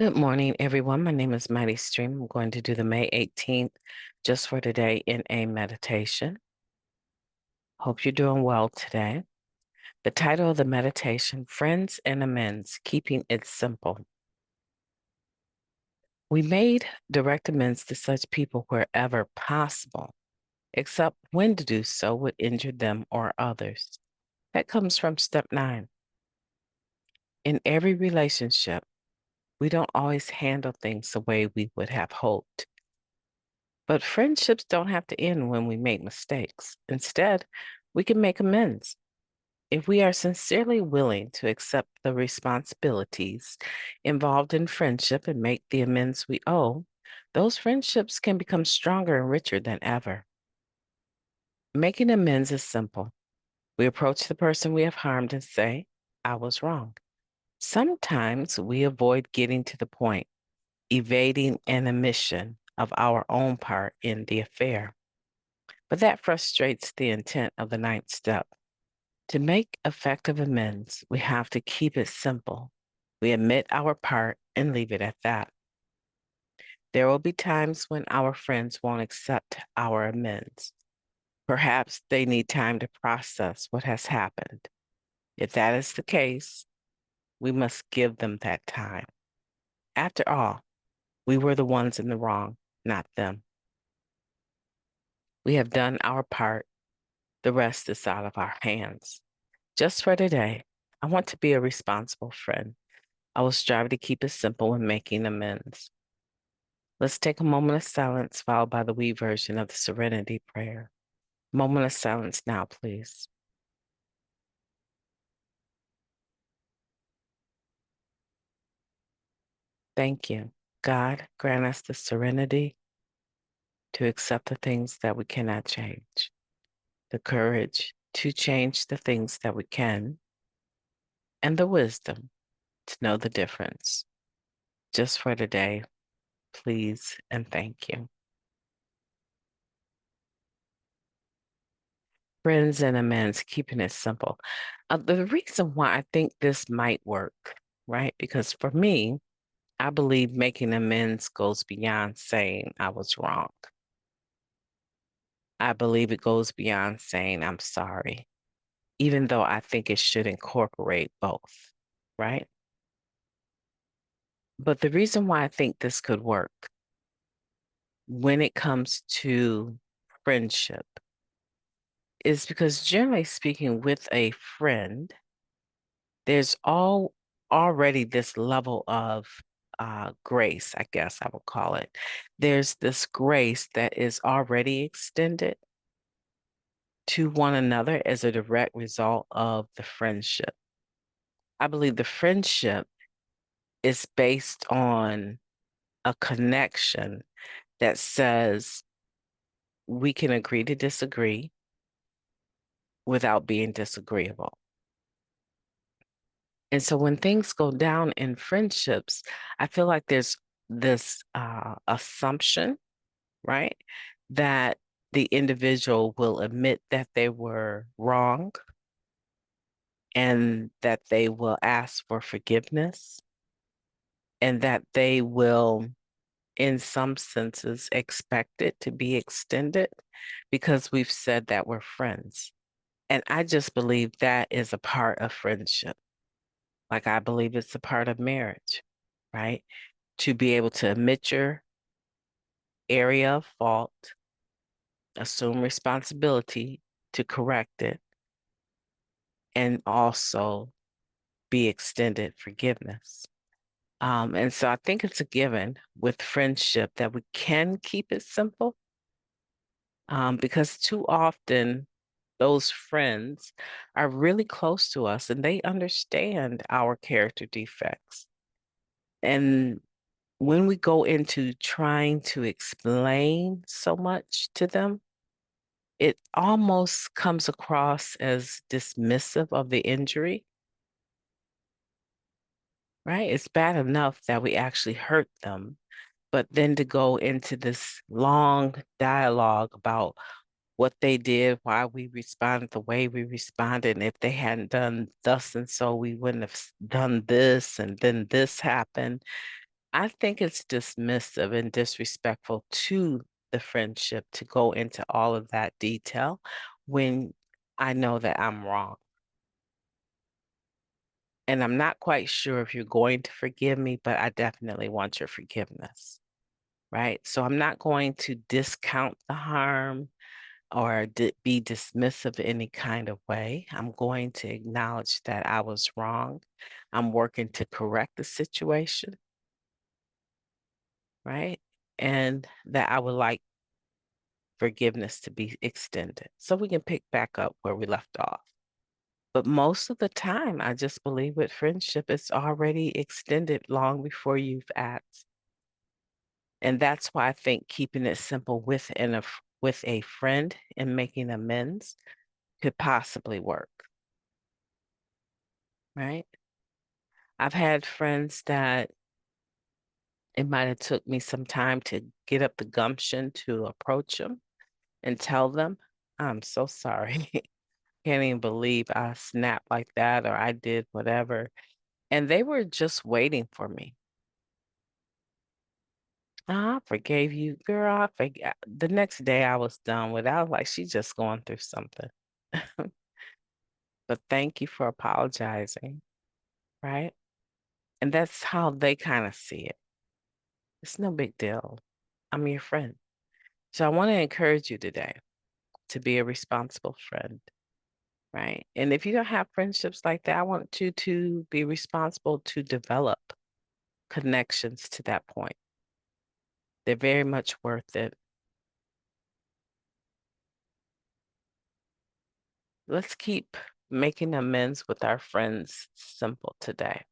Good morning, everyone. My name is Mighty Stream. I'm going to do the May 18th just for today in a meditation. Hope you're doing well today. The title of the meditation, Friends and Amends, Keeping It Simple. We made direct amends to such people wherever possible, except when to do so would injure them or others. That comes from step 9. In every relationship, we don't always handle things the way we would have hoped. But friendships don't have to end when we make mistakes. Instead, we can make amends. If we are sincerely willing to accept the responsibilities involved in friendship and make the amends we owe, those friendships can become stronger and richer than ever. Making amends is simple. We approach the person we have harmed and say, I was wrong. Sometimes we avoid getting to the point, evading an admission of our own part in the affair. But that frustrates the intent of the ninth step. To make effective amends, we have to keep it simple. We admit our part and leave it at that. There will be times when our friends won't accept our amends. Perhaps they need time to process what has happened. If that is the case, we must give them that time. After all, we were the ones in the wrong, not them. We have done our part. The rest is out of our hands. Just for today, I want to be a responsible friend. I will strive to keep it simple when making amends. Let's take a moment of silence, followed by the we version of the Serenity Prayer. Moment of silence now, please. Thank you. God, grant us the serenity to accept the things that we cannot change, the courage to change the things that we can, and the wisdom to know the difference. Just for today, please and thank you. Friends and amends, keeping it simple. The reason why I think this might work, right? Because for me, I believe making amends goes beyond saying I was wrong. I believe it goes beyond saying I'm sorry, even though I think it should incorporate both, right? But the reason why I think this could work when it comes to friendship is because generally speaking, with a friend, there's already this level of grace, I guess I would call it. There's this grace that is already extended to one another as a direct result of the friendship. I believe the friendship is based on a connection that says we can agree to disagree without being disagreeable. And so when things go down in friendships, I feel like there's this assumption, right? That the individual will admit that they were wrong and that they will ask for forgiveness and that they will, in some senses, expect it to be extended because we've said that we're friends. And I just believe that is a part of friendship. Like I believe it's a part of marriage, right? To be able to admit your area of fault, assume responsibility to correct it, and also be extended forgiveness. And so I think it's a given with friendship that we can keep it simple because too often those friends are really close to us and they understand our character defects. And when we go into trying to explain so much to them, it almost comes across as dismissive of the injury, right? It's bad enough that we actually hurt them, but then to go into this long dialogue about what they did, why we responded the way we responded, and if they hadn't done thus and so, we wouldn't have done this, and then this happened. I think it's dismissive and disrespectful to the friendship to go into all of that detail when I know that I'm wrong. And I'm not quite sure if you're going to forgive me, but I definitely want your forgiveness, right? So I'm not going to discount the harm or be dismissive in any kind of way. I'm going to acknowledge that I was wrong. I'm working to correct the situation, right? And that I would like forgiveness to be extended so we can pick back up where we left off. But most of the time, I just believe with friendship, it's already extended long before you've asked. And that's why I think keeping it simple with a friend and making amends could possibly work, right? I've had friends that it might have took me some time to get up the gumption to approach them and tell them, I'm so sorry. Can't even believe I snapped like that or I did whatever. And they were just waiting for me. I forgave you, girl. I forgot. The next day I was done with it. I was like, she's just going through something. But thank you for apologizing, right? And that's how they kind of see it. It's no big deal. I'm your friend. So I want to encourage you today to be a responsible friend, right? And if you don't have friendships like that, I want you to be responsible to develop connections to that point. They're very much worth it. Let's keep making amends with our friends simple today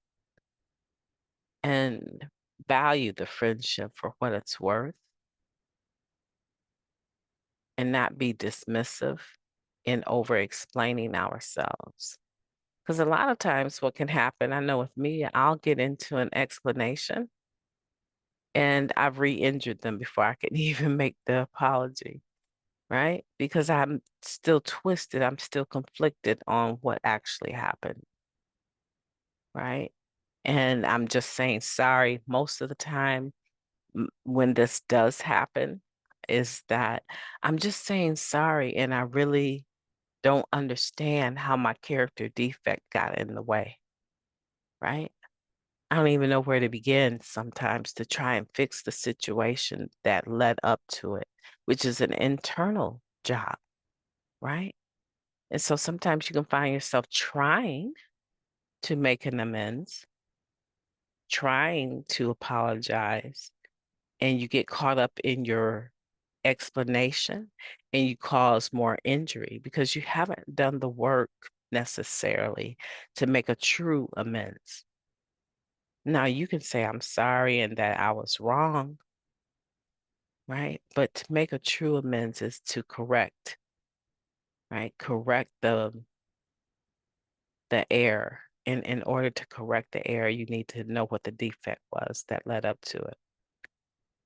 and value the friendship for what it's worth and not be dismissive in over explaining ourselves. Because a lot of times, what can happen, I know with me, I'll get into an explanation and I've re injured them before I can even make the apology, right? Because I'm still twisted, I'm still conflicted on what actually happened, right? And I'm just saying sorry most of the time when this does happen is that I'm just saying sorry and I really don't understand how my character defect got in the way, right? I don't even know where to begin sometimes to try and fix the situation that led up to it, which is an internal job, right? And so sometimes you can find yourself trying to make an amends, trying to apologize, and you get caught up in your explanation and you cause more injury because you haven't done the work necessarily to make a true amends. Now, you can say, I'm sorry and that I was wrong, right? But to make a true amends is to correct, right? Correct the error. And in order to correct the error, you need to know what the defect was that led up to it.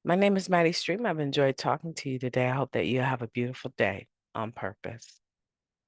My name is Maddie Stream. I've enjoyed talking to you today. I hope that you have a beautiful day on purpose.